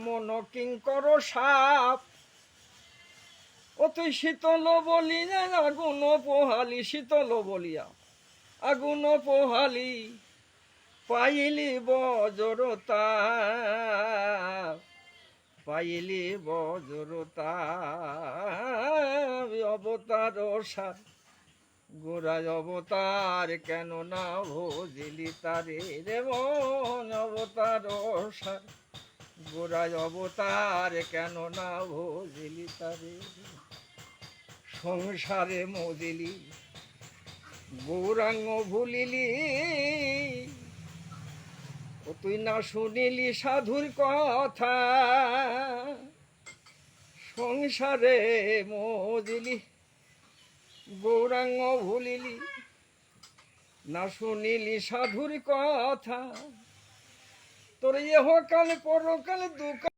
মন কিঙ্কর সাপ ও তুই শীতল বলি আগুন পোহালি, শীতল বলিয়া আগুন পোহালি, পাইলি বজরতা, পাইলি বজরতা। অবতার সার গোড়ায় অবতার, কেন না ভজিলি তারে রে মন। অবতার সার গোড়ায় অবতার, কেন না ভজিলি তারে। সংসারে মজিলি গৌরাঙ্গ ভুলিলি, ও তুই না শুনিলি সাধুর কথা। সংসারে মজিলি গৌরাঙ্গ ভুলিলি, না শুনিলি সাধুর কথা। তোর ইহকাল পরকাল দুঃখ